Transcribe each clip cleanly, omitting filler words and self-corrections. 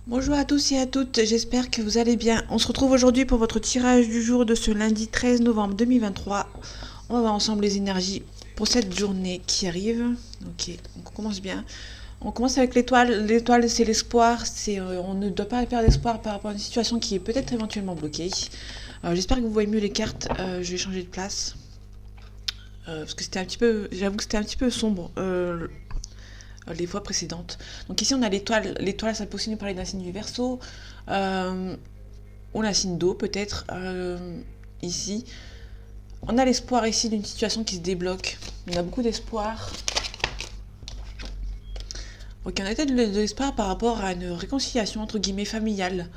Bonjour à tous et à toutes, j'espère que vous allez bien. On se retrouve aujourd'hui pour votre tirage du jour de ce lundi 13 novembre 2023. On va voir ensemble les énergies pour cette journée qui arrive. Ok, donc on commence bien. On commence avec l'étoile. L'étoile, c'est l'espoir. On ne doit pas perdre espoir par rapport à une situation qui est peut-être éventuellement bloquée. J'espère que vous voyez mieux les cartes. Je vais changer de place. Parce que c'était un petit peu, j'avoue que c'était un petit peu sombre les fois précédentes. Donc ici on a l'étoile. L'étoile, ça peut aussi nous parler d'un signe du Verseau. Euh, ou d'un signe d'eau peut-être ici. On a l'espoir ici d'une situation qui se débloque. On a beaucoup d'espoir. Ok, on a peut-être de l'espoir par rapport à une réconciliation entre guillemets familiale.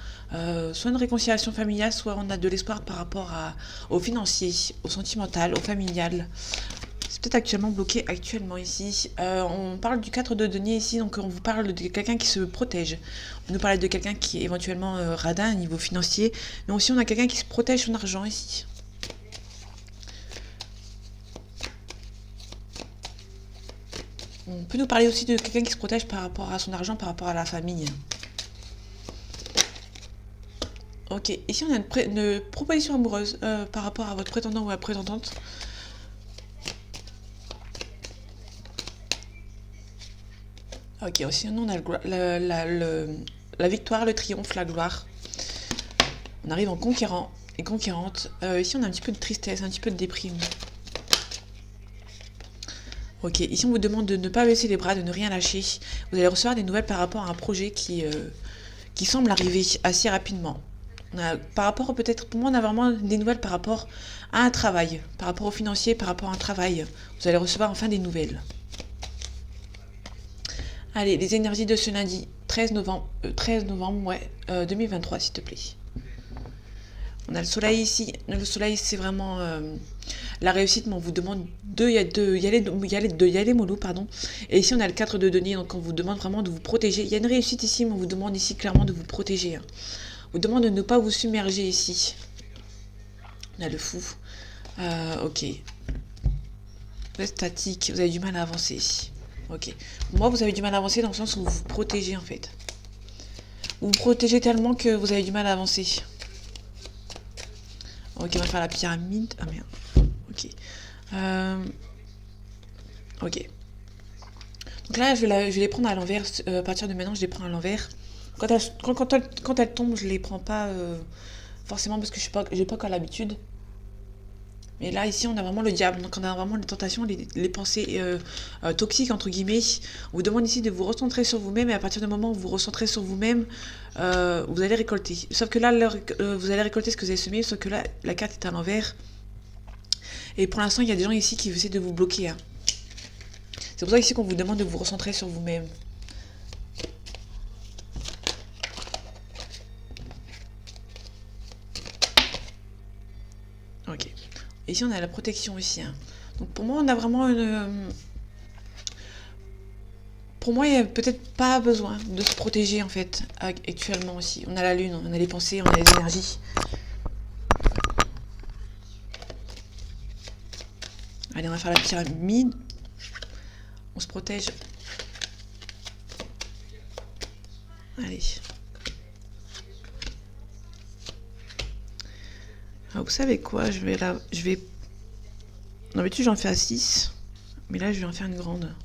Soit une réconciliation familiale, soit on a de l'espoir par rapport au financier, au sentimental, au familial. C'est peut-être actuellement bloqué actuellement ici. On parle du 4 de denier ici, donc on vous parle de quelqu'un qui se protège. On nous parle de quelqu'un qui est éventuellement radin au niveau financier, mais aussi on a quelqu'un qui se protège son argent ici. On peut nous parler aussi de quelqu'un qui se protège par rapport à son argent, par rapport à la famille. Ok, ici on a une proposition amoureuse par rapport à votre prétendant ou à la prétendante. Ok, aussi on a la victoire, le triomphe, la gloire. On arrive en conquérant et conquérante. Ici on a un petit peu de tristesse, un petit peu de déprime. Ok, ici on vous demande de ne pas baisser les bras, de ne rien lâcher. Vous allez recevoir des nouvelles par rapport à un projet qui semble arriver assez rapidement. Par rapport peut-être, pour moi on a vraiment des nouvelles par rapport à un travail, par rapport au financier, par rapport à un travail. Vous allez recevoir enfin des nouvelles. Allez, les énergies de ce lundi 13 novembre 2023 s'il te plaît. On a le soleil ici. Le soleil c'est vraiment la réussite, mais on vous demande y aller mollo, pardon. Et ici on a le 4 de denier, donc on vous demande vraiment de vous protéger. Il y a une réussite ici, mais on vous demande ici clairement de vous protéger. On vous demande de ne pas vous submerger ici. On a le fou. Ok. Vous êtes statique, vous avez du mal à avancer ici. Ok. Moi, vous avez du mal à avancer dans le sens où vous vous protégez en fait. Vous vous protégez tellement que vous avez du mal à avancer. Ok, on va faire la pyramide. Ah merde. Ok. Ok. Donc là, je vais les prendre à l'envers. À partir de maintenant, je les prends à l'envers. Quand elles tombent, je les prends pas forcément parce que j'ai pas encore l'habitude. Mais là, ici, on a vraiment le diable. Donc, on a vraiment les tentations, les pensées toxiques, entre guillemets. On vous demande ici de vous recentrer sur vous-même. Et à partir du moment où vous vous recentrez sur vous-même, vous allez récolter. Sauf que là, vous allez récolter ce que vous avez semé. Sauf que là, la carte est à l'envers. Et pour l'instant, il y a des gens ici qui essaient de vous bloquer. Hein. C'est pour ça ici qu'on vous demande de vous recentrer sur vous-même. Ok. Ici, on a la protection aussi. Hein. Donc, pour moi, on a vraiment une... Pour moi, il n'y a peut-être pas besoin de se protéger, en fait, actuellement aussi. On a la lune, on a les pensées, on a les énergies. Allez, on va faire la pyramide. On se protège. Allez. Alors, vous savez quoi, je vais... D'habitude, j'en fais à 6. Mais là, je vais en faire une grande.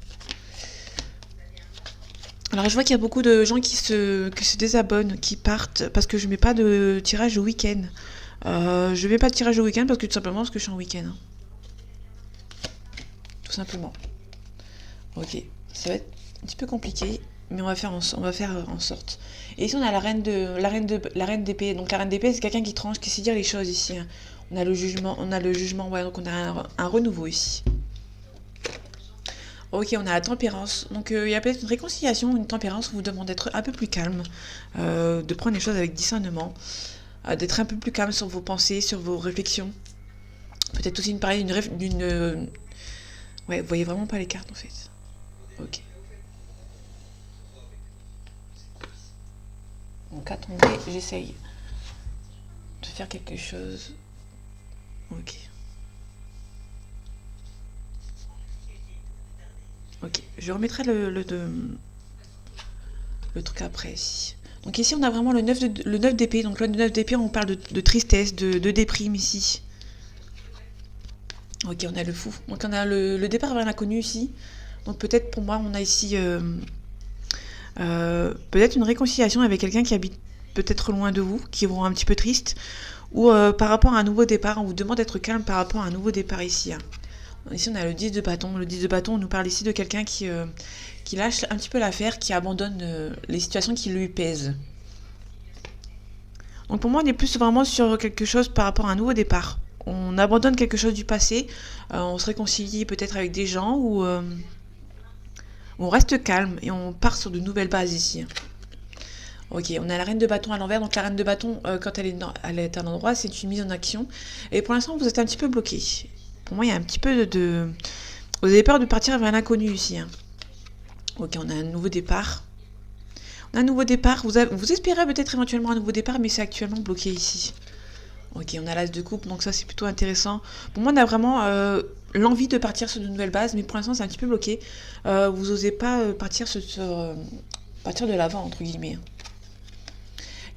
Alors, je vois qu'il y a beaucoup de gens qui se désabonnent, qui partent, parce que je mets pas de tirage au week-end. Je mets pas de tirage au week-end parce que tout simplement parce que je suis en week-end. Hein. Tout simplement. Ok. Ça va être un petit peu compliqué, mais on va faire en sorte. Et ici, on a la reine d'épée. Donc, la reine d'épée, c'est quelqu'un qui tranche, qui sait dire les choses ici. Hein. On a le jugement, ouais, donc on a un renouveau ici. Ok, on a la tempérance. Donc il y a peut-être une réconciliation, une tempérance. On vous demande d'être un peu plus calme, de prendre les choses avec discernement, d'être un peu plus calme sur vos pensées, sur vos réflexions. Peut-être aussi une pareille, ouais, vous voyez vraiment pas les cartes en fait. Ok. Donc attendez, j'essaye de faire quelque chose. Ok. Ok. Je remettrai le truc après. Donc ici, on a vraiment le 9 d'épée. Donc le 9 d'épée, on parle de tristesse, de déprime ici. Ok, on a le fou. Donc on a le départ vers l'inconnu ici. Donc peut-être pour moi, on a ici peut-être une réconciliation avec quelqu'un qui habite peut-être loin de vous, qui vous rend un petit peu triste. Ou par rapport à un nouveau départ, on vous demande d'être calme par rapport à un nouveau départ ici. Hein. Ici, on a le 10 de bâton. Le 10 de bâton, on nous parle ici de quelqu'un qui lâche un petit peu l'affaire, qui abandonne les situations qui lui pèsent. Donc pour moi, on est plus vraiment sur quelque chose par rapport à un nouveau départ. On abandonne quelque chose du passé, on se réconcilie peut-être avec des gens, ou on reste calme et on part sur de nouvelles bases ici. Ok, on a la reine de bâton à l'envers. Donc la reine de bâton, quand elle est à l'endroit, c'est une mise en action. Et pour l'instant, vous êtes un petit peu bloqué. Pour moi, il y a un petit peu de... Vous avez peur de partir vers l'inconnu ici. Hein. Ok, on a un nouveau départ. On a un nouveau départ. Vous espérez peut-être éventuellement un nouveau départ, mais c'est actuellement bloqué ici. Ok, on a l'as de coupe, donc ça c'est plutôt intéressant. Pour moi, on a vraiment l'envie de partir sur de nouvelles bases, mais pour l'instant, c'est un petit peu bloqué. Vous n'osez pas partir de l'avant, entre guillemets.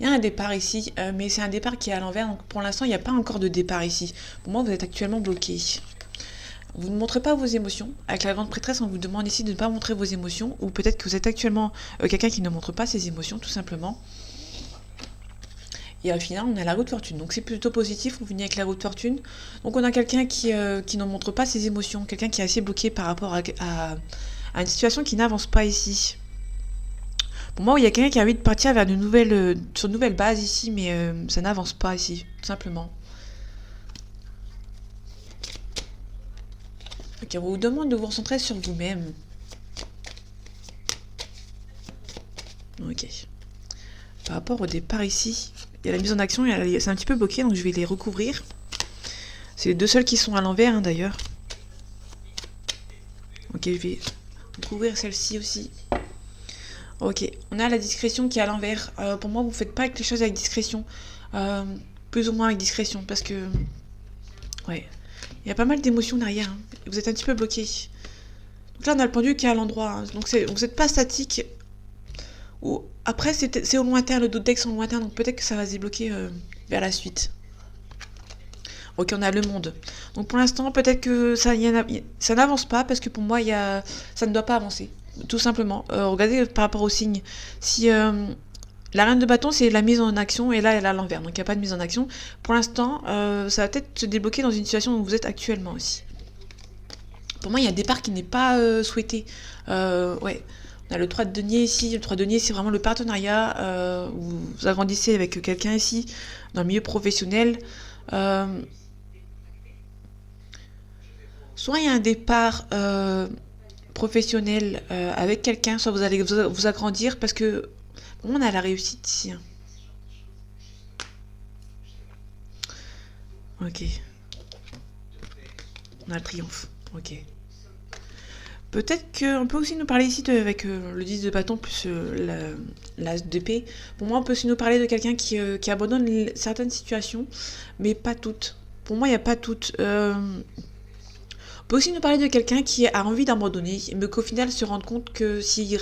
Il y a un départ ici, mais c'est un départ qui est à l'envers, donc pour l'instant, il n'y a pas encore de départ ici. Pour moi, vous êtes actuellement bloqué. Vous ne montrez pas vos émotions. Avec la grande prêtresse, on vous demande ici de ne pas montrer vos émotions, ou peut-être que vous êtes actuellement quelqu'un qui ne montre pas ses émotions, tout simplement. Et au final, on a la roue de fortune. Donc c'est plutôt positif, on finit avec la roue de fortune. Donc on a quelqu'un qui ne montre pas ses émotions, quelqu'un qui est assez bloqué par rapport à une situation qui n'avance pas ici. Pour moi, il y a quelqu'un qui a envie de partir vers sur de nouvelles bases ici, mais ça n'avance pas ici, tout simplement. Ok, on vous demande de vous concentrer sur vous-même. Ok. Par rapport au départ ici, il y a la mise en action, c'est un petit peu bloqué, donc je vais les recouvrir. C'est les deux seuls qui sont à l'envers, hein, d'ailleurs. Ok, je vais recouvrir celle-ci aussi. Ok, on a la discrétion qui est à l'envers. Pour moi, vous ne faites pas les choses avec discrétion. Plus ou moins avec discrétion, parce que... Ouais. Il y a pas mal d'émotions derrière. Hein. Vous êtes un petit peu bloqué. Donc là, on a le pendu qui est à l'endroit. Hein. Donc vous n'êtes pas statique. Ou après, c'est au lointain, le dos de deck sont au lointain, donc peut-être que ça va se débloquer vers la suite. Ok, on a le monde. Donc pour l'instant, peut-être que ça n'avance pas, parce que pour moi, ça ne doit pas avancer. Tout simplement. Regardez par rapport au signe. Si la reine de bâton, c'est la mise en action, et là, elle est à l'envers, donc il n'y a pas de mise en action. Pour l'instant, ça va peut-être se débloquer dans une situation où vous êtes actuellement aussi. Pour moi, il y a un départ qui n'est pas souhaité. Ouais. On a le 3 de denier ici. Le 3 de denier, c'est vraiment le partenariat. Vous agrandissez avec quelqu'un ici, dans le milieu professionnel. Soit il y a un départ professionnel avec quelqu'un, soit vous allez vous agrandir, parce que on a la réussite ici. Hein. Ok. On a le triomphe. Ok. Peut-être qu'on peut aussi nous parler ici avec le 10 de bâton plus l'as d'épée. Pour moi, on peut aussi nous parler de quelqu'un qui abandonne certaines situations, mais pas toutes. Pour moi, il n'y a pas toutes. On peut aussi nous parler de quelqu'un qui a envie d'abandonner, mais qu'au final se rende compte que s'il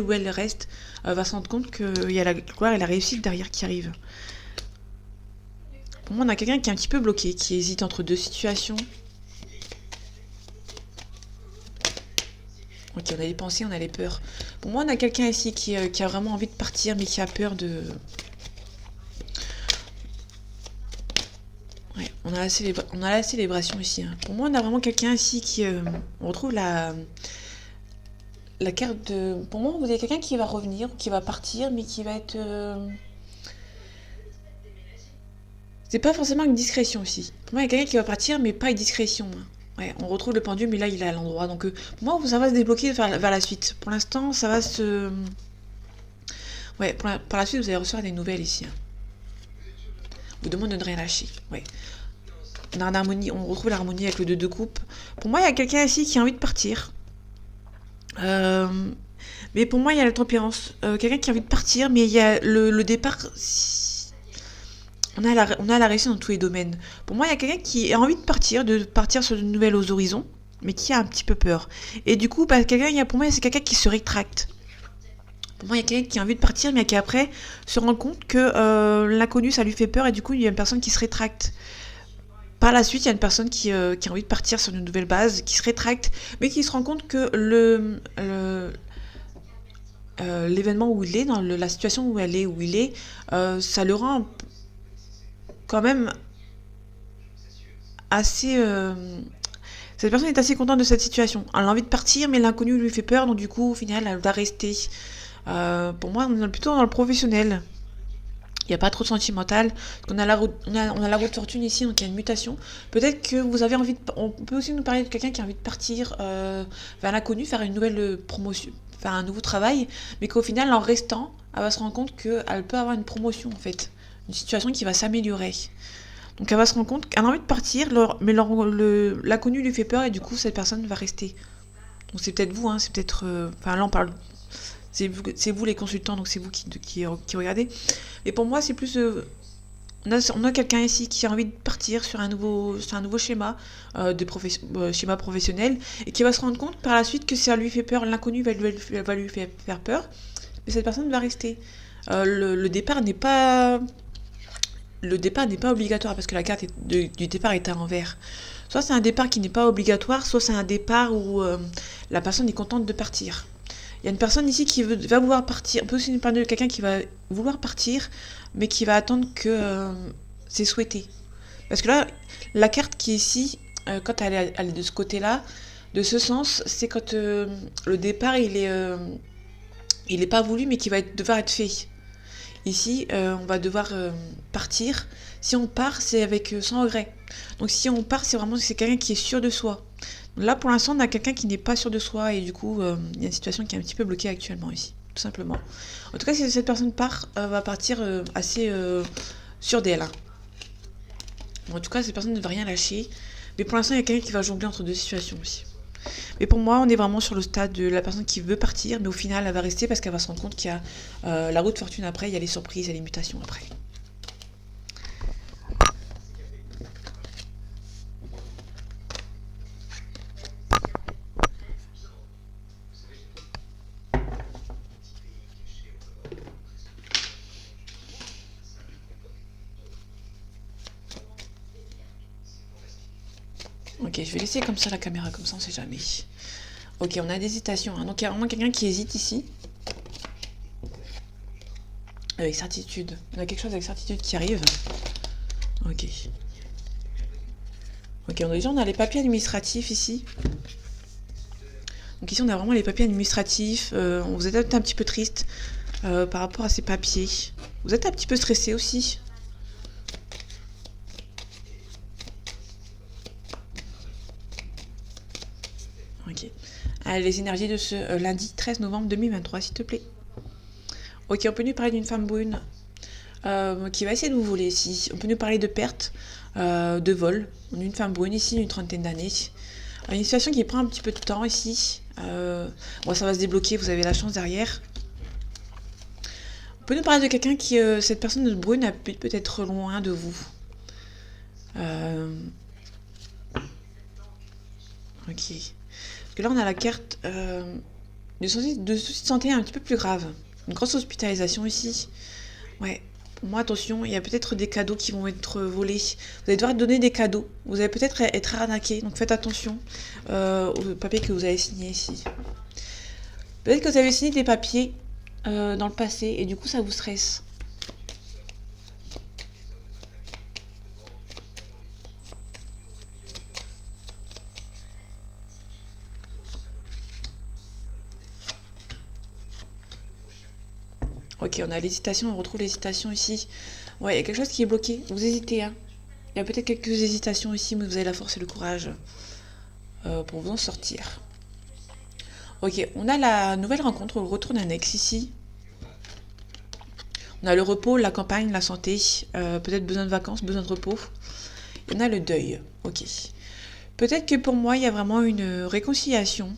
ou elle reste, va se rendre compte qu'il y a la gloire et la réussite derrière qui arrive. Pour moi, on a quelqu'un qui est un petit peu bloqué, qui hésite entre deux situations. Ok, on a les pensées, on a les peurs. Pour moi, on a quelqu'un ici qui a vraiment envie de partir, mais qui a peur de... Ouais, on a la célébration ici. Hein. Pour moi, on a vraiment quelqu'un ici qui... on retrouve la carte de... Pour moi, vous avez quelqu'un qui va revenir, qui va partir, mais qui va être... C'est pas forcément une discrétion ici. Pour moi, il y a quelqu'un qui va partir, mais pas avec discrétion. Hein. Ouais, on retrouve le pendule, mais là, il est à l'endroit. Donc, pour moi, ça va se débloquer vers la suite. Pour l'instant, ça va se... Ouais, par la suite, vous allez recevoir des nouvelles ici. Hein. On vous demande de ne rien lâcher. Ouais. On a une harmonie, on retrouve l'harmonie avec le 2 de coupe. Pour moi, il y a quelqu'un ici qui a envie de partir. Mais pour moi, il y a la tempérance. Quelqu'un qui a envie de partir, mais il y a le départ... On a la réussite dans tous les domaines. Pour moi, il y a quelqu'un qui a envie de partir sur de nouvelles horizons, mais qui a un petit peu peur. Et du coup, pour moi, c'est quelqu'un qui se rétracte. Pour moi, il y a quelqu'un qui a envie de partir, mais qui après se rend compte que l'inconnu, ça lui fait peur, et du coup, il y a une personne qui se rétracte. Par la suite, il y a une personne qui a envie de partir sur une nouvelle base, qui se rétracte, mais qui se rend compte que l'événement où il est, dans la situation où elle est, où il est, ça le rend quand même assez... cette personne est assez contente de cette situation. Elle a envie de partir, mais l'inconnu lui fait peur, donc du coup, au final, elle va rester. Pour moi, on est plutôt dans le professionnel. Il n'y a pas trop de sentimental. On a la route, on a la route fortune ici, donc il y a une mutation. Peut-être que vous avez envie de... On peut aussi nous parler de quelqu'un qui a envie de partir vers l'inconnu, faire une nouvelle promotion, faire un nouveau travail, mais qu'au final, en restant, elle va se rendre compte qu'elle peut avoir une promotion, en fait. Une situation qui va s'améliorer. Donc elle va se rendre compte qu'elle a envie de partir, mais l'inconnu lui fait peur et du coup, cette personne va rester. Donc c'est peut-être vous, hein, c'est peut-être... Enfin là, on parle... C'est vous les consultants, donc c'est vous qui regardez. Et pour moi, c'est plus... on a quelqu'un ici qui a envie de partir sur un nouveau schéma, schéma professionnel, et qui va se rendre compte par la suite que ça lui fait peur, l'inconnu va lui faire peur, mais cette personne va rester. Le départ n'est pas... Le départ n'est pas obligatoire parce que la carte du départ est à l'envers. Soit c'est un départ qui n'est pas obligatoire, soit c'est un départ où la personne est contente de partir. Il y a une personne ici qui va vouloir partir. On peut aussi nous parler de quelqu'un qui va vouloir partir, mais qui va attendre que c'est souhaité. Parce que là, la carte qui est ici, quand elle est de ce côté-là, de ce sens, c'est quand le départ, il est pas voulu, mais qui va devoir être fait. Ici, on va devoir partir. Si on part, c'est avec sans regret. Donc si on part, c'est quelqu'un qui est sûr de soi. Là, pour l'instant, on a quelqu'un qui n'est pas sûr de soi et du coup, il y a une situation qui est un petit peu bloquée actuellement ici, tout simplement. En tout cas, si cette personne part, va partir assez sûre d'elle. Hein. Bon, en tout cas, cette personne ne va rien lâcher. Mais pour l'instant, il y a quelqu'un qui va jongler entre deux situations aussi. Mais pour moi, on est vraiment sur le stade de la personne qui veut partir, mais au final, elle va rester parce qu'elle va se rendre compte qu'il y a la route fortune après, il y a les surprises, il y a les mutations après. Ok, je vais laisser comme ça la caméra, comme ça on sait jamais. Ok, on a des hésitations. Hein. Donc il y a vraiment quelqu'un qui hésite ici. Avec certitude. On a quelque chose avec certitude qui arrive. Ok. Ok, on a les papiers administratifs ici. Donc ici on a vraiment les papiers administratifs. Vous êtes un petit peu triste par rapport à ces papiers. Vous êtes un petit peu stressé aussi. Ok. Allez, les énergies de ce lundi 13 novembre 2023, s'il te plaît. Ok, on peut nous parler d'une femme brune qui va essayer de vous voler ici. On peut nous parler de perte, de vol. On a une femme brune ici, une trentaine d'années. Une situation qui prend un petit peu de temps ici. Bon, ça va se débloquer, vous avez la chance derrière. On peut nous parler de quelqu'un qui, cette personne brune, habite peut-être loin de vous. Ok. Parce que là, on a la carte de soucis de santé un petit peu plus grave. Une grosse hospitalisation ici. Ouais. Pour moi, attention, il y a peut-être des cadeaux qui vont être volés. Vous allez devoir donner des cadeaux. Vous allez peut-être être arnaqué. Donc faites attention aux papiers que vous avez signés ici. Peut-être que vous avez signé des papiers dans le passé et du coup, ça vous stresse. Ok, on a l'hésitation, on retrouve l'hésitation ici. Ouais, il y a quelque chose qui est bloqué. Vous hésitez, hein. Il y a peut-être quelques hésitations ici, mais vous avez la force et le courage pour vous en sortir. Ok, on a la nouvelle rencontre, le retour d'un ex ici. On a le repos, la campagne, la santé, peut-être besoin de vacances, besoin de repos. Et on a le deuil. Ok. Peut-être que pour moi, il y a vraiment une réconciliation.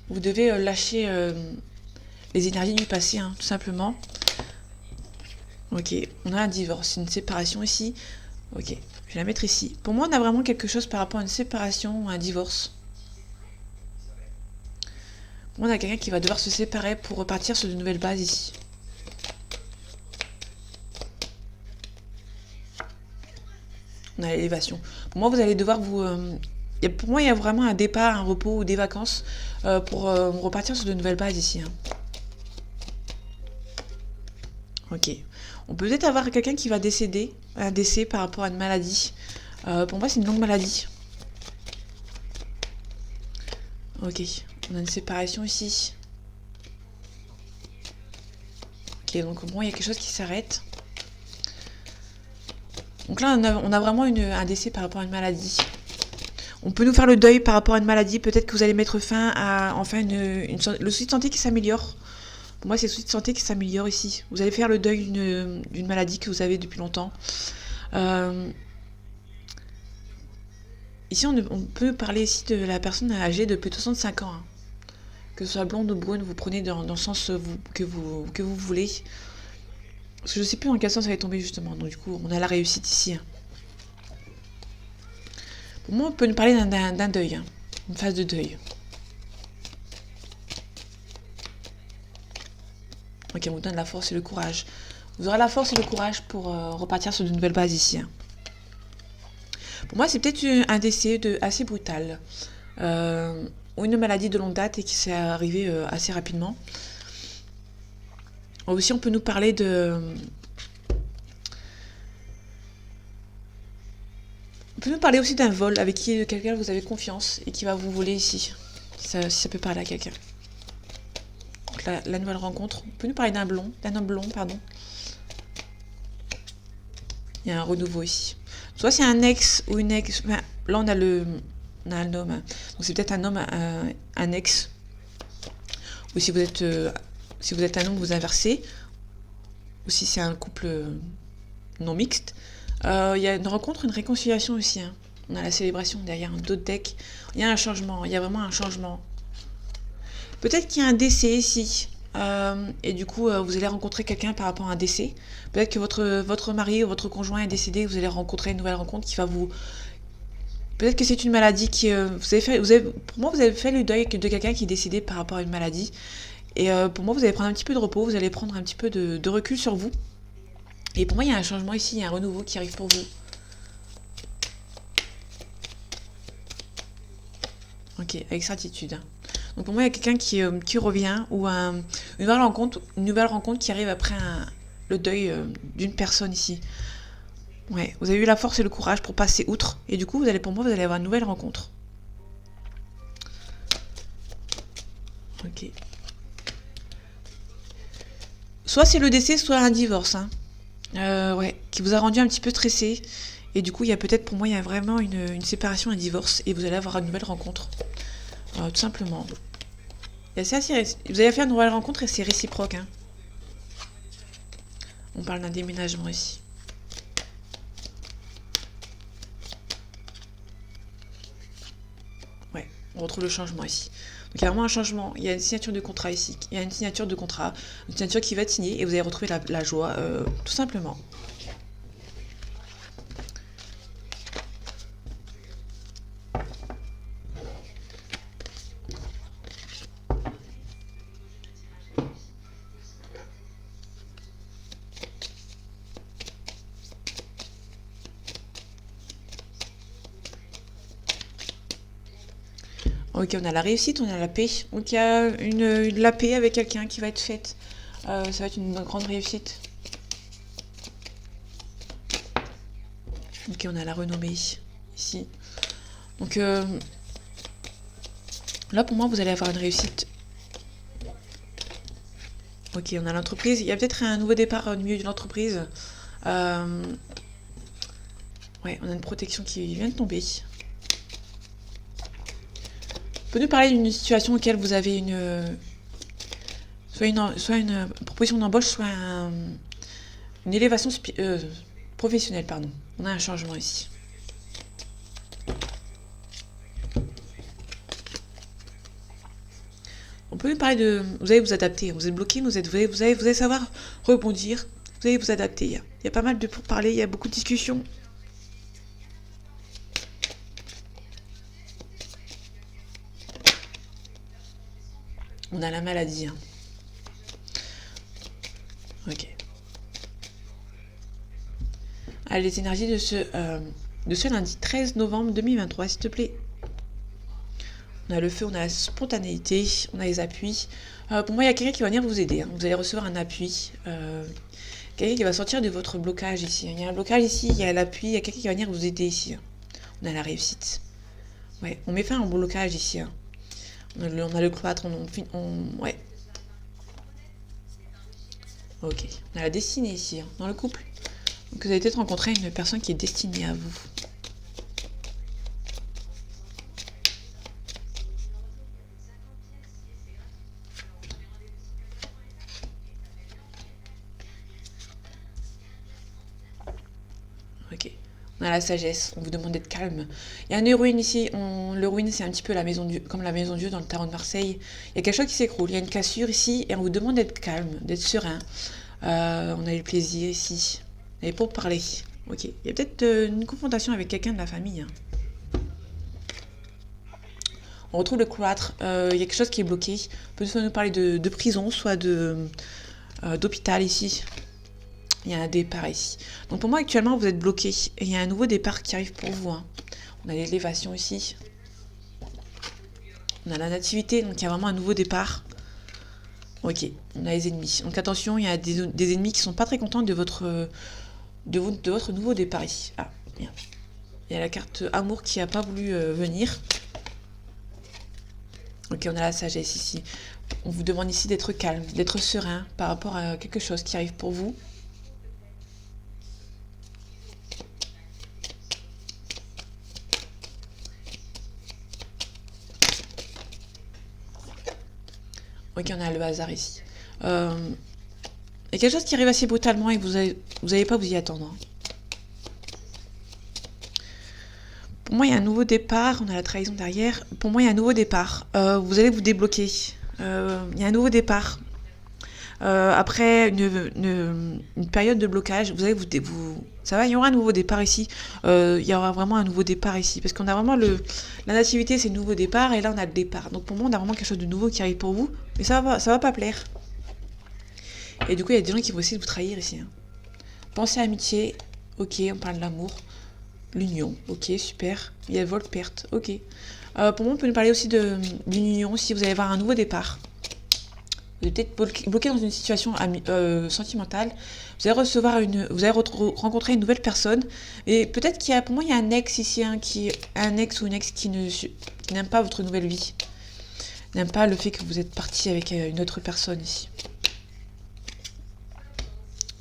Vous devez lâcher les énergies du passé, hein, tout simplement. Ok, on a un divorce, une séparation ici. Ok, je vais la mettre ici. Pour moi, on a vraiment quelque chose par rapport à une séparation ou un divorce. On a quelqu'un qui va devoir se séparer pour repartir sur de nouvelles bases ici. On a l'élévation. Pour moi, vous allez devoir vous... pour moi, il y a vraiment un départ, un repos ou des vacances pour repartir sur de nouvelles bases ici. Hein. Ok. On peut peut-être avoir quelqu'un qui va décéder, un décès par rapport à une maladie. Pour moi, c'est une longue maladie. Ok. On a une séparation ici. Ok, donc pour moi, il y a quelque chose qui s'arrête. Donc là, on a vraiment un décès par rapport à une maladie. On peut nous faire le deuil par rapport à une maladie. Peut-être que vous allez mettre fin à enfin le souci de santé qui s'améliore. Pour moi, c'est le souci de santé qui s'améliore ici. Vous allez faire le deuil d'une maladie que vous avez depuis longtemps. Ici, on peut parler ici de la personne âgée de plus de 65 ans. Hein. Que ce soit blonde ou brune, vous prenez dans le sens que vous voulez. Parce que je ne sais plus dans quel sens ça va tomber justement. Donc du coup, on a la réussite ici. Hein. Pour moi, on peut nous parler d'un deuil. Hein. Une phase de deuil. Ok, on vous donne la force et le courage. Vous aurez la force et le courage pour repartir sur de nouvelles bases ici. Hein. Pour moi, c'est peut-être un décès assez brutal. Ou une maladie de longue date et qui s'est arrivée assez rapidement. Aussi, on peut nous parler de... On peut nous parler aussi d'un vol avec qui quelqu'un vous avez confiance et qui va vous voler ici. Si ça peut parler à quelqu'un. Donc la nouvelle rencontre. On peut nous parler d'un homme blond, pardon. Il y a un renouveau ici. Soit c'est un ex ou une ex. Enfin, là, on a un homme. Donc c'est peut-être un homme, un ex. Ou si vous êtes un homme, vous inversez. Ou si c'est un couple non mixte. Il y a une rencontre, une réconciliation aussi. Hein. On a la célébration derrière d'autres decks. Il y a un changement. Il y a vraiment un changement. Peut-être qu'il y a un décès ici. Et du coup, vous allez rencontrer quelqu'un par rapport à un décès. Peut-être que votre mari ou votre conjoint est décédé. Vous allez rencontrer une nouvelle rencontre qui va vous... Peut-être que c'est une maladie qui... pour moi, vous avez fait le deuil de quelqu'un qui est décédé par rapport à une maladie. Et pour moi, vous allez prendre un petit peu de repos. Vous allez prendre un petit peu de recul sur vous. Et pour moi, il y a un changement ici. Il y a un renouveau qui arrive pour vous. Ok, avec certitude. Hein. Donc pour moi, il y a quelqu'un qui revient ou une nouvelle rencontre qui arrive après le deuil d'une personne ici. Ouais, vous avez eu la force et le courage pour passer outre. Et du coup, pour moi, vous allez avoir une nouvelle rencontre. Ok. Soit c'est le décès, soit un divorce. Hein. Ouais, qui vous a rendu un petit peu stressé. Et du coup, il y a peut-être, pour moi, il y a vraiment une séparation, un divorce. Et vous allez avoir une nouvelle rencontre. Tout simplement. Vous allez faire une nouvelle rencontre et c'est réciproque. Hein. On parle d'un déménagement ici. Ouais, on retrouve le changement ici. Donc il y a vraiment un changement. Il y a une signature de contrat ici. Il y a une signature de contrat. Une signature qui va être signée et vous allez retrouver la joie, tout simplement. Ok, on a la réussite, on a la paix. Donc il y a la paix avec quelqu'un qui va être faite. Ça va être une grande réussite. Ok, on a la renommée ici. Donc là, pour moi, vous allez avoir une réussite. Ok, on a l'entreprise. Il y a peut-être un nouveau départ au milieu d'une entreprise. Ouais, on a une protection qui vient de tomber. On peut nous parler d'une situation auquel vous avez soit une proposition d'embauche, soit une élévation professionnelle, pardon. On a un changement ici. On peut nous parler de... Vous allez vous adapter, vous êtes bloqué, vous allez savoir rebondir, vous allez vous adapter. Il y a pas mal de pourparlers, il y a beaucoup de discussions. On a la maladie, hein. Ok. Allez, les énergies de ce lundi 13 novembre 2023, s'il te plaît. On a le feu, on a la spontanéité, on a les appuis. Pour moi, il y a quelqu'un qui va venir vous aider, hein. Vous allez recevoir un appui. Quelqu'un qui va sortir de votre blocage ici. Il y a un blocage ici, il y a l'appui, il y a quelqu'un qui va venir vous aider ici. On a la réussite. Ouais, on met fin au blocage ici, hein. On a le cloître, ouais. Ok. On a la destinée ici, hein, dans le couple. Donc vous allez peut-être rencontrer une personne qui est destinée à vous. Ok. On a la sagesse, on vous demande d'être calme. Il y a une ruine ici, le ruine c'est un petit peu la maison Dieu, comme la maison Dieu dans le tarot de Marseille. Il y a quelque chose qui s'écroule, il y a une cassure ici et on vous demande d'être calme, d'être serein. On a eu le plaisir ici. Et pour parler. Ok. Il y a peut-être une confrontation avec quelqu'un de la famille, hein. On retrouve le cloître. Il y a quelque chose qui est bloqué. On peut soit nous parler de prison, soit d'hôpital ici. Il y a un départ ici. Donc pour moi, actuellement, vous êtes bloqué. Et il y a un nouveau départ qui arrive pour vous, hein. On a l'élévation ici. On a la nativité, donc il y a vraiment un nouveau départ. Ok, on a les ennemis. Donc attention, il y a des ennemis qui sont pas très contents de votre nouveau départ ici. Ah, merde. Il y a la carte amour qui n'a pas voulu venir. Ok, on a la sagesse ici. On vous demande ici d'être calme, d'être serein par rapport à quelque chose qui arrive pour vous. Ok, on a le hasard ici. Il y a quelque chose qui arrive assez brutalement et vous n'allez pas vous y attendre, hein. Pour moi, il y a un nouveau départ. On a la trahison derrière. Pour moi, il y a un nouveau départ. Vous allez vous débloquer. Il y a un nouveau départ. Après une période de blocage, vous allez ça va, il y aura un nouveau départ ici. Il y aura vraiment un nouveau départ ici. Parce qu'on a vraiment la nativité, c'est le nouveau départ. Et là, on a le départ. Donc pour moi, on a vraiment quelque chose de nouveau qui arrive pour vous. Mais ça va pas plaire. Et du coup, il y a des gens qui vont essayer de vous trahir ici, hein. Pensez à amitié. Ok, on parle de l'amour. L'union, ok, super. Il y a le vol-perte, ok. Pour moi, on peut nous parler aussi d'une union, si vous allez avoir un nouveau départ. Vous êtes peut-être bloqué dans une situation sentimentale. Vous allez rencontrer une nouvelle personne. Et peut-être pour moi, il y a un ex ici, hein, un ex ou une ex qui n'aime pas votre nouvelle vie. N'aime pas le fait que vous êtes parti avec une autre personne ici.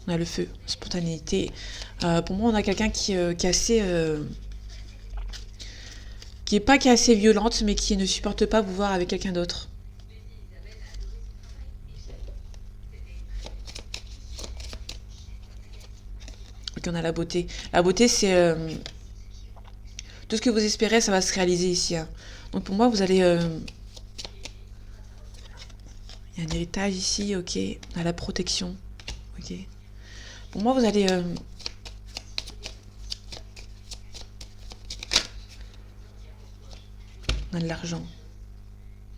On a le feu, spontanéité. Pour moi, on a quelqu'un qui est assez... qui est assez violente, mais qui ne supporte pas vous voir avec quelqu'un d'autre. Donc on a la beauté. La beauté, c'est... tout ce que vous espérez, ça va se réaliser ici, hein. Donc pour moi, vous allez... il y a un héritage ici, ok. On a la protection, ok. Pour moi, vous allez... on a de l'argent.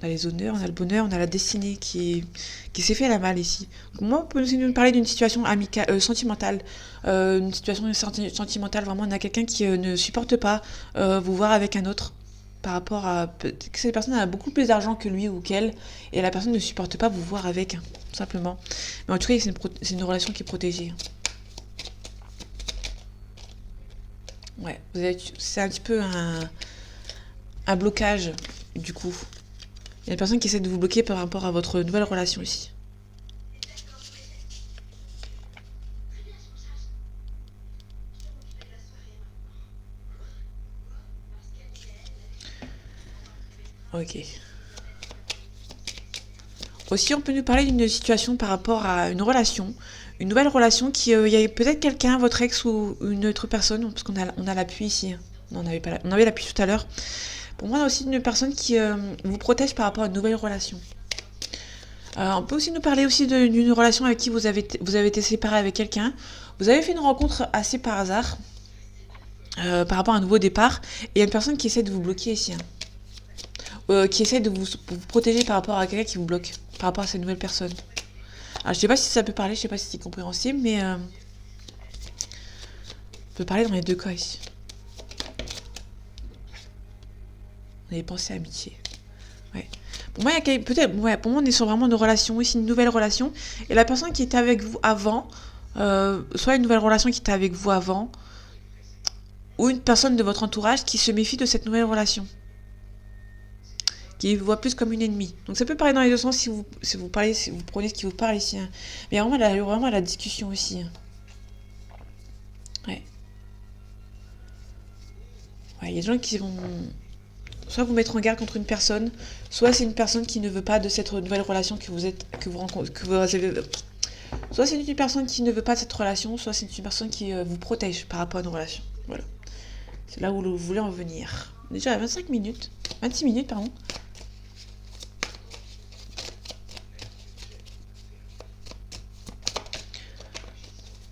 On a les honneurs, on a le bonheur, on a la destinée qui s'est fait la malle ici. Donc moi, on peut aussi nous parler d'une situation sentimentale. Une situation sentimentale, vraiment, on a quelqu'un qui ne supporte pas vous voir avec un autre. Par rapport à... peut-être que cette personne a beaucoup plus d'argent que lui ou qu'elle. Et la personne ne supporte pas vous voir avec, hein, tout simplement. Mais en tout cas, c'est une relation qui est protégée. Ouais, c'est un petit peu un blocage, du coup. Il y a une personne qui essaie de vous bloquer par rapport à votre nouvelle relation ici. Ok. Aussi, on peut nous parler d'une situation par rapport à une relation. Une nouvelle relation il y a peut-être quelqu'un, votre ex ou une autre personne, parce on a l'appui ici. On avait l'appui tout à l'heure. Pour moi, on a aussi une personne qui vous protège par rapport à une nouvelle relation. On peut aussi nous parler aussi d'une relation avec qui vous avez été séparé avec quelqu'un. Vous avez fait une rencontre assez par hasard par rapport à un nouveau départ. Et il y a une personne qui essaie de vous bloquer ici, hein. Qui essaie de vous protéger par rapport à quelqu'un qui vous bloque. par rapport à cette nouvelle personne. Alors, je sais pas si ça peut parler, je sais pas si c'est compréhensible, mais peut parler dans les deux cas ici. On avait pensé à amitié. Ouais. Pour moi, il y a peut-être, ouais, pour moi, on est sur vraiment une relation, ici une nouvelle relation. Et la personne qui était avec vous avant, soit une nouvelle relation qui était avec vous avant, ou une personne de votre entourage qui se méfie de cette nouvelle relation, qui vous voit plus comme une ennemie. Donc ça peut parler dans les deux sens si vous parlez, si vous prenez ce qui vous parle ici. Hein. Mais vraiment la discussion aussi. Hein. Ouais. Ouais, il y a des gens qui vont soit vous mettre en garde contre une personne, soit c'est une personne qui ne veut pas de cette nouvelle relation que vous rencontrez, que vous avez. Soit c'est une personne qui ne veut pas de cette relation, soit c'est une personne qui vous protège par rapport à une relation. Voilà. C'est là où vous voulez en venir. Déjà à 25 minutes. 26 minutes, pardon.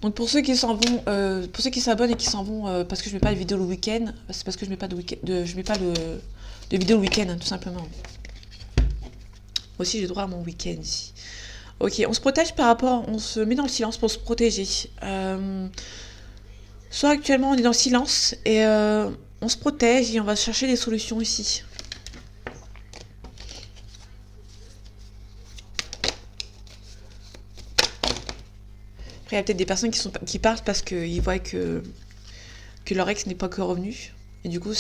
Donc pour ceux qui s'en vont, pour ceux qui s'abonnent et qui s'en vont parce que je mets pas de vidéo le week-end, c'est parce que je mets pas de vidéo le week-end, hein, tout simplement. Moi aussi j'ai droit à mon week-end ici. Ok, on se protège par rapport, on se met dans le silence pour se protéger. Soit actuellement on est dans le silence et on se protège et on va chercher des solutions ici. Après il y a peut-être des personnes qui partent parce qu'ils voient que leur ex n'est pas que revenu. Et du coup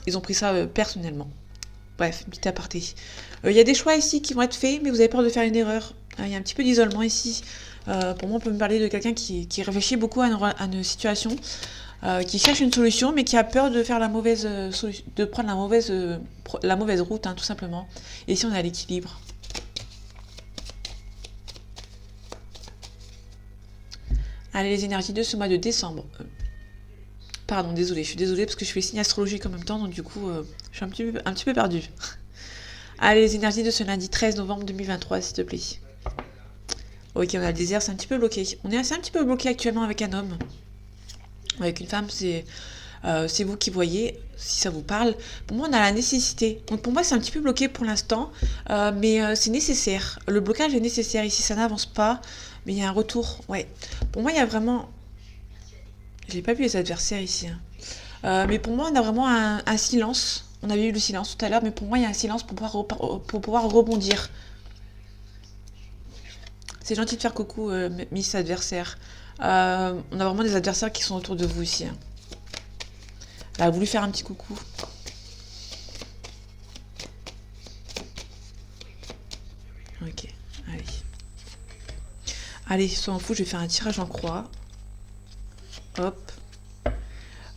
ils ont pris ça personnellement. Bref, petit aparté. Il y a des choix ici qui vont être faits, mais vous avez peur de faire une erreur. Il y a un petit peu d'isolement ici. Pour moi, on peut me parler de quelqu'un qui réfléchit beaucoup à une situation, qui cherche une solution, mais qui a peur de faire de prendre la mauvaise route, hein, tout simplement. Et ici, on a l'équilibre. Allez, les énergies de ce mois de décembre. Pardon, je suis désolée parce que je fais signe astrologique en même temps, donc du coup, je suis un petit peu perdue. Allez, les énergies de ce lundi 13 novembre 2023, s'il te plaît. Ok, on a le désert, c'est un petit peu bloqué. On est un petit peu bloqué actuellement avec un homme. Avec une femme, c'est vous qui voyez, si ça vous parle. Pour moi, on a la nécessité. Donc pour moi, c'est un petit peu bloqué pour l'instant, mais c'est nécessaire. Le blocage est nécessaire. Ici, ça n'avance pas, mais il y a un retour. Ouais. Pour moi, il y a vraiment... J'ai pas vu les adversaires ici. Hein. Mais pour moi, on a vraiment un silence. On avait eu le silence tout à l'heure, mais pour moi, il y a un silence pour pouvoir rebondir. C'est gentil de faire coucou, Miss Adversaire. On a vraiment des adversaires qui sont autour de vous ici. Hein. Elle a voulu faire un petit coucou. Ok, allez. Allez, sois en fou, je vais faire un tirage en croix. Hop.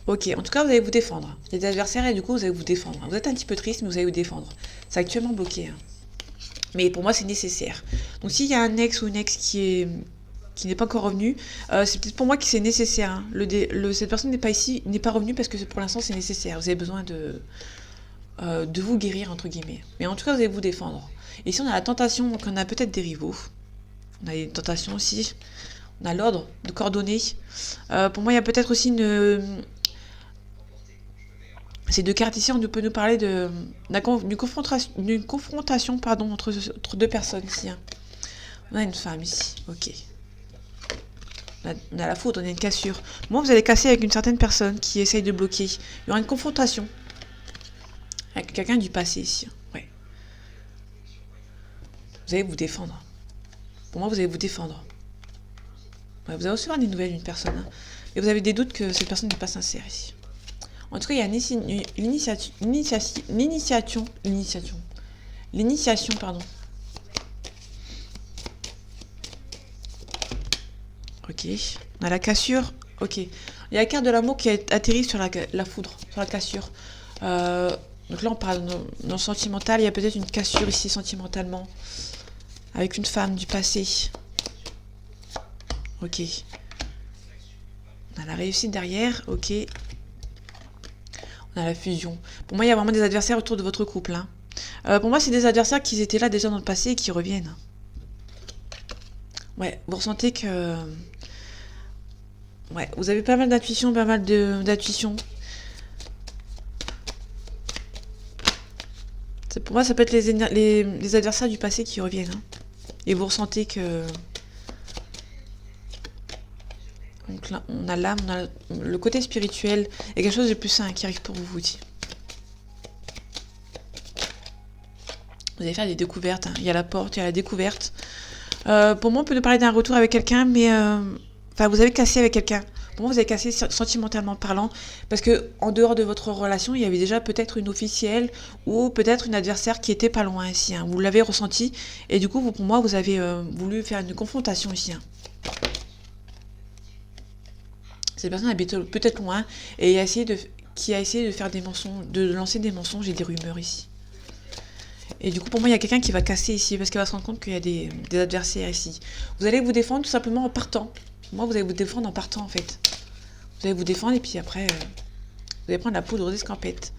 Ok, en tout cas, vous allez vous défendre. Il y a des adversaires et du coup, vous allez vous défendre. Vous êtes un petit peu triste, mais vous allez vous défendre. C'est actuellement bloqué. Hein. Mais pour moi, c'est nécessaire. Donc, s'il y a un ex ou une ex qui n'est pas encore revenu, c'est peut-être pour moi que c'est nécessaire. Hein. Cette personne n'est pas ici, n'est pas revenue parce que pour l'instant, c'est nécessaire. Vous avez besoin de vous guérir, entre guillemets. Mais en tout cas, vous allez vous défendre. Et ici, on a la tentation, donc on a peut-être des rivaux. On a une tentation aussi. On a l'ordre de coordonner. Pour moi, il y a peut-être aussi ces deux cartes ici, on peut nous parler d'une confrontation entre deux personnes ici. Hein. On a une femme ici, ok. On a la foudre, on a une cassure. Moi, vous allez casser avec une certaine personne qui essaye de bloquer. Il y aura une confrontation avec quelqu'un du passé ici. Ouais. Vous allez vous défendre. Pour moi, vous allez vous défendre. Ouais, vous allez recevoir des nouvelles d'une personne. Hein. Et vous avez des doutes que cette personne n'est pas sincère ici. En tout cas, il y a l'initiation, pardon. Ok. On a la cassure. Ok. Il y a la carte de l'amour qui atterrit sur la foudre, sur la cassure. Donc là, on parle dans le sentimental. Il y a peut-être une cassure ici sentimentalement. Avec une femme du passé. Ok. On a la réussite derrière. Ok. On a la fusion. Pour moi, il y a vraiment des adversaires autour de votre couple. Hein. Pour moi, c'est des adversaires qui étaient là déjà dans le passé et qui reviennent. Ouais, vous ressentez que... Ouais, vous avez pas mal d'intuition, Ça Pour moi, ça peut être les adversaires du passé qui reviennent, hein. Et vous ressentez que... Donc là, on a l'âme, on a le côté spirituel. Il y a quelque chose de plus sain qui arrive pour vous aussi. Vous allez faire des découvertes, hein. Il y a la porte, il y a la découverte. Pour moi, on peut nous parler d'un retour avec quelqu'un, mais... Enfin, vous avez cassé avec quelqu'un. Pour moi, vous avez cassé sentimentalement parlant, parce que en dehors de votre relation, il y avait déjà peut-être une officielle ou peut-être une adversaire qui était pas loin ici, hein. Vous l'avez ressenti, et du coup, pour moi, vous avez voulu faire une confrontation ici, hein. Cette personne habite peut-être loin et qui a essayé de faire des mensonges, de lancer des mensonges et des rumeurs ici. Et du coup, pour moi, il y a quelqu'un qui va casser ici parce qu'il va se rendre compte qu'il y a des adversaires ici. Vous allez vous défendre tout simplement en partant. Moi, vous allez vous défendre en partant en fait. Vous allez vous défendre et puis après, vous allez prendre la poudre d'escampette.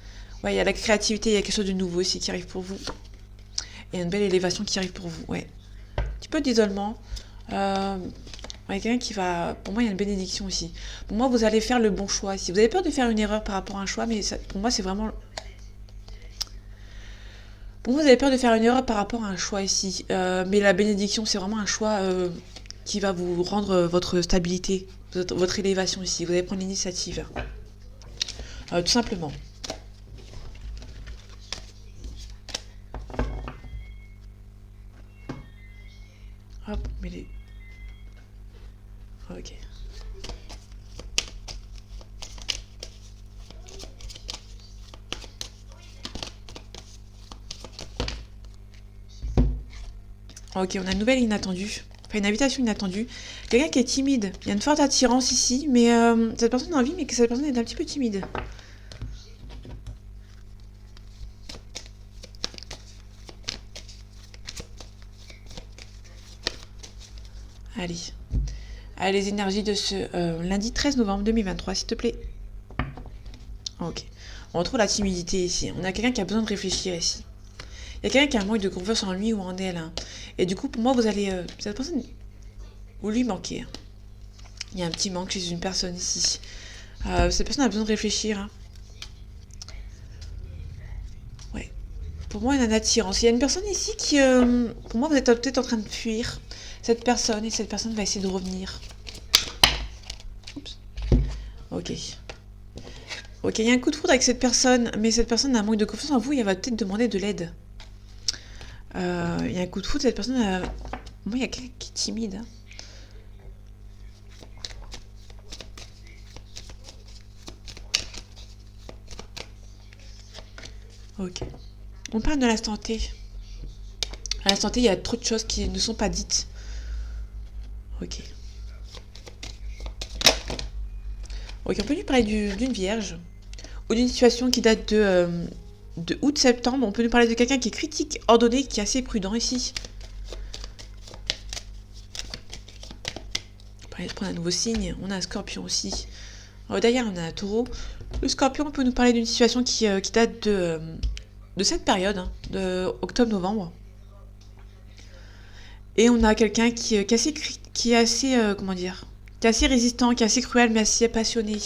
Ouais, il y a la créativité, il y a quelque chose de nouveau ici qui arrive pour vous. Il y a une belle élévation qui arrive pour vous. Ouais. Un petit peu d'isolement. Il y a quelqu'un qui va... Pour moi, il y a une bénédiction aussi. Pour moi, vous allez faire le bon choix ici. Vous avez peur de faire une erreur par rapport à un choix, mais ça, pour moi, c'est vraiment... Pour moi, vous avez peur de faire une erreur par rapport à un choix ici. Mais la bénédiction, c'est vraiment un choix qui va vous rendre votre stabilité, votre élévation ici. Vous allez prendre l'initiative. Tout simplement. Hop, mais les... Ok. Ok, on a une nouvelle inattendue. Enfin, une invitation inattendue. Quelqu'un qui est timide. Il y a une forte attirance ici, mais cette personne a envie, mais que cette personne est un petit peu timide. Allez. Allez, les énergies de ce lundi 13 novembre 2023, s'il te plaît. Ok. On retrouve la timidité ici. On a quelqu'un qui a besoin de réfléchir ici. Il y a quelqu'un qui a un manque de confiance en lui ou en elle, hein. Et du coup, pour moi, vous allez... cette personne... Vous lui manquez, hein. Il y a un petit manque chez une personne ici. Cette personne a besoin de réfléchir, hein. Ouais. Pour moi, il y a une attirance. Il y a une personne ici qui... pour moi, vous êtes peut-être en train de fuir cette personne. Et cette personne va essayer de revenir. Oups. Ok. Ok, il y a un coup de foudre avec cette personne. Mais cette personne a un manque de confiance en vous. Et elle va peut-être demander de l'aide. Il y a un coup de foudre. Cette personne a... Moi, il y a quelqu'un qui est timide, hein. Ok. On parle de l'instant T. À l'instant T, il y a trop de choses qui ne sont pas dites. Ok. Ok, on peut lui parler d'une vierge. Ou d'une situation qui date de août-septembre. On peut nous parler de quelqu'un qui est critique, ordonné, qui est assez prudent ici. On peut prendre un nouveau signe. On a un scorpion aussi. D'ailleurs, on a un taureau. Le scorpion peut nous parler d'une situation qui date de cette période, hein, de octobre-novembre. Et on a quelqu'un qui est assez comment dire, qui est assez résistant, qui est assez cruel, mais assez passionné.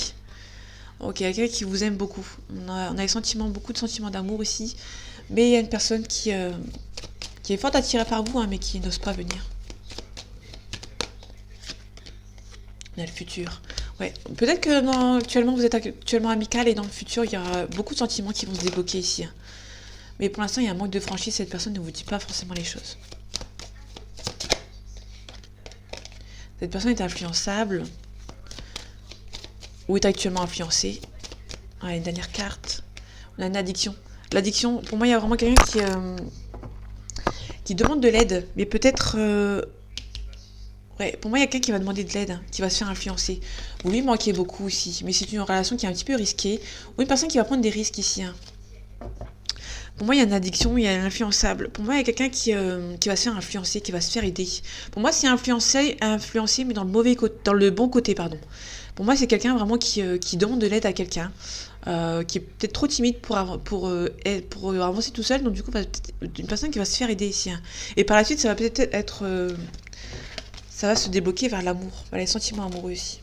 Ok, quelqu'un qui vous aime beaucoup. On a les sentiments, beaucoup de sentiments d'amour ici. Mais il y a une personne qui est forte attirée par vous, hein, mais qui n'ose pas venir. On a le futur. Ouais, peut-être que actuellement vous êtes actuellement amical et dans le futur il y aura beaucoup de sentiments qui vont se débloquer ici, hein. Mais pour l'instant il y a un manque de franchise, cette personne ne vous dit pas forcément les choses. Cette personne est influençable ou est actuellement influencée. Ah, une dernière carte. On a une addiction. L'addiction, pour moi il y a vraiment quelqu'un qui demande de l'aide, mais peut-être... Ouais, pour moi, il y a quelqu'un qui va demander de l'aide, hein, qui va se faire influencer. Vous lui manquez beaucoup aussi, mais c'est une relation qui est un petit peu risquée, ou une personne qui va prendre des risques ici, hein. Pour moi, il y a une addiction, il y a un influençable. Pour moi, il y a quelqu'un qui va se faire influencer, qui va se faire aider. Pour moi, c'est influencé, mais dans le mauvais côté, dans le bon côté, pardon. Pour moi, c'est quelqu'un vraiment qui demande de l'aide à quelqu'un, qui est peut-être trop timide pour avancer tout seul, donc du coup, peut-être une personne qui va se faire aider ici, hein. Et par la suite, ça va peut-être être... ça va se débloquer vers l'amour, vers les sentiments amoureux aussi.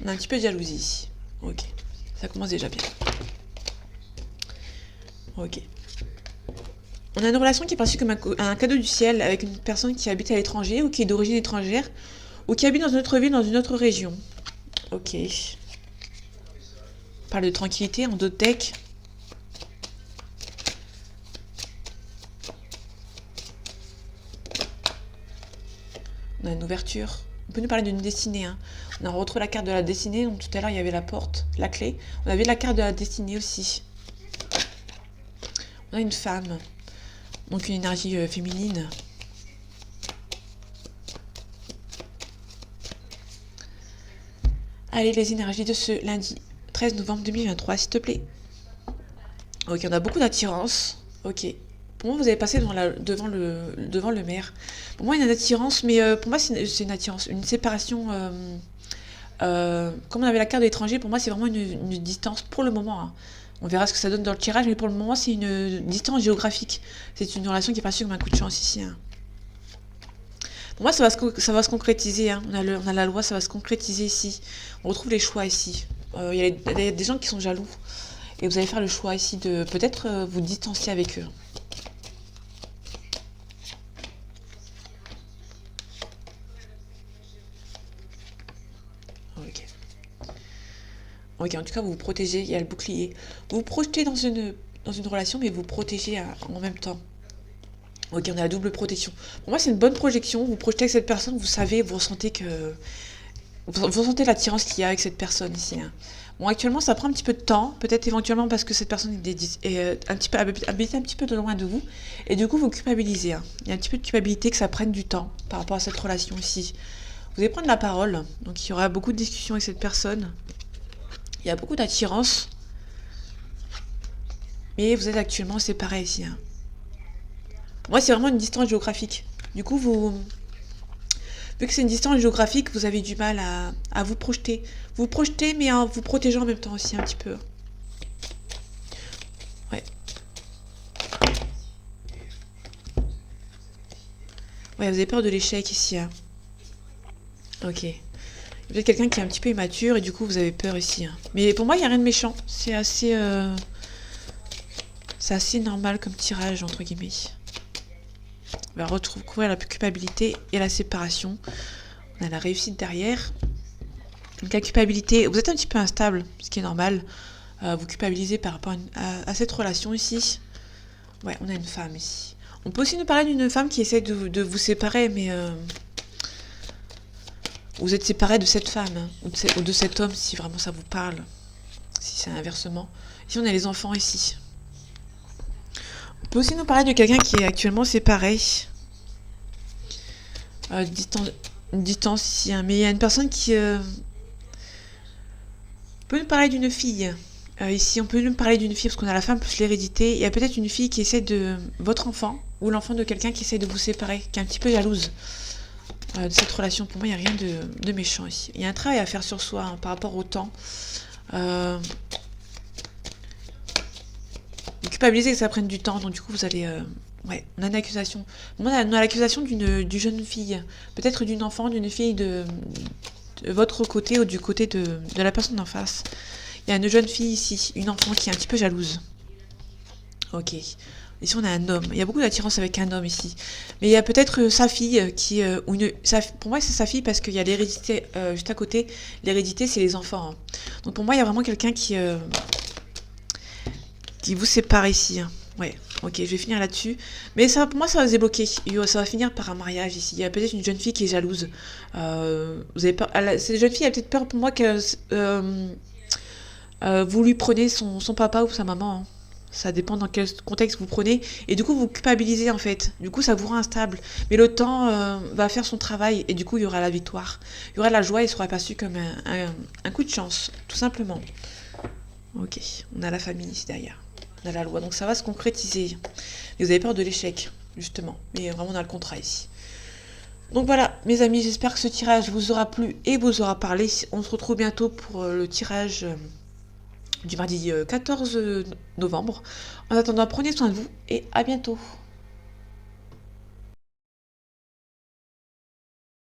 On a un petit peu de jalousie ici. Ok, ça commence déjà bien. Ok. On a une relation qui est perçue comme un cadeau du ciel avec une personne qui habite à l'étranger ou qui est d'origine étrangère ou qui habite dans une autre ville, dans une autre région. Ok. On parle de tranquillité en d'autres decks. On a une ouverture. On peut nous parler d'une destinée. Hein. On a retrouvé la carte de la destinée. Donc tout à l'heure, il y avait la porte, la clé. On avait la carte de la destinée aussi. On a une femme. Donc une énergie féminine. Allez, les énergies de ce lundi 13 novembre 2023, s'il te plaît. Ok, on a beaucoup d'attirance. Ok. Pour moi, vous avez passé devant le maire. Pour moi, il y a une attirance, mais pour moi, c'est une attirance. Une séparation. Comme on avait la carte de l'étranger, pour moi, c'est vraiment une distance pour le moment. Hein. On verra ce que ça donne dans le tirage, mais pour le moment, c'est une distance géographique. C'est une relation qui est passée comme un coup de chance ici. Hein. Pour moi, ça va se concrétiser. Hein. On a la loi, ça va se concrétiser ici. On retrouve les choix ici. Il y a des gens qui sont jaloux. Et vous allez faire le choix ici de peut-être vous distancier avec eux. Ok. Ok, en tout cas, vous vous protégez. Il y a le bouclier. Vous vous projetez dans une relation, mais vous protégez en même temps. Ok, on a la double protection. Pour moi, c'est une bonne projection. Vous projetez avec cette personne, vous savez, vous ressentez que... Vous ressentez l'attirance qu'il y a avec cette personne ici. Hein. Bon, actuellement, ça prend un petit peu de temps. Peut-être éventuellement parce que cette personne habite un petit peu de loin de vous. Et du coup, vous culpabilisez. Hein. Il y a un petit peu de culpabilité que ça prenne du temps par rapport à cette relation ici. Vous allez prendre la parole. Donc, il y aura beaucoup de discussions avec cette personne. Il y a beaucoup d'attirance. Mais vous êtes actuellement séparés ici. Hein. Moi, c'est vraiment une distance géographique. Du coup, vu que c'est une distance géographique, vous avez du mal à vous projeter. Vous projetez, mais en vous protégeant en même temps aussi un petit peu. Ouais. Ouais, vous avez peur de l'échec ici. Hein. Ok. Vous êtes quelqu'un qui est un petit peu immature et du coup, vous avez peur ici. Hein. Mais pour moi, il n'y a rien de méchant. C'est assez normal comme tirage, entre guillemets. On va retrouver la culpabilité et la séparation. On a la réussite derrière. Donc la culpabilité, vous êtes un petit peu instable, ce qui est normal. Vous culpabilisez par rapport à cette relation ici. Ouais, on a une femme ici. On peut aussi nous parler d'une femme qui essaie de vous séparer, mais vous êtes séparé de cette femme, hein, ou de cet homme, si vraiment ça vous parle. Si c'est inversement. Ici, on a les enfants ici. On peut aussi nous parler de quelqu'un qui est actuellement séparé. Une distance ici, hein. Mais il y a une personne qui peut nous parler d'une fille. Ici, on peut nous parler d'une fille parce qu'on a la femme plus l'hérédité. Il y a peut-être une fille qui essaie de... Votre enfant ou l'enfant de quelqu'un qui essaie de vous séparer, qui est un petit peu jalouse de cette relation. Pour moi, il n'y a rien de méchant ici. Il y a un travail à faire sur soi hein, par rapport au temps. Vous culpabilisez que ça prenne du temps, donc du coup, vous allez... Ouais, on a une accusation. On a l'accusation d'une jeune fille. Peut-être d'une enfant, d'une fille de votre côté ou du côté de la personne d'en face. Il y a une jeune fille ici, une enfant qui est un petit peu jalouse. Ok. Ici, on a un homme. Il y a beaucoup d'attirance avec un homme ici. Mais il y a peut-être sa fille qui... pour moi, c'est sa fille parce qu'il y a l'hérédité juste à côté. L'hérédité, c'est les enfants. Hein. Donc pour moi, il y a vraiment quelqu'un qui vous sépare ici. Hein. Ouais, ok, je vais finir là-dessus. Mais ça, pour moi, ça va se débloquer. Ça va finir par un mariage ici. Il y a peut-être une jeune fille qui est jalouse. Vous avez peur... Cette jeune fille a peut-être peur pour moi que vous lui prenez son papa ou sa maman. Hein. Ça dépend dans quel contexte vous prenez. Et du coup, vous culpabilisez en fait. Du coup, ça vous rend instable. Mais le temps va faire son travail. Et du coup, il y aura la victoire. Il y aura la joie et sera perçu comme un coup de chance. Tout simplement. Ok, on a la famille ici derrière. On a la loi. Donc ça va se concrétiser. Et vous avez peur de l'échec, justement. Mais vraiment, on a le contrat ici. Donc voilà, mes amis, j'espère que ce tirage vous aura plu et vous aura parlé. On se retrouve bientôt pour le tirage du mardi 14 novembre. En attendant, prenez soin de vous et à bientôt.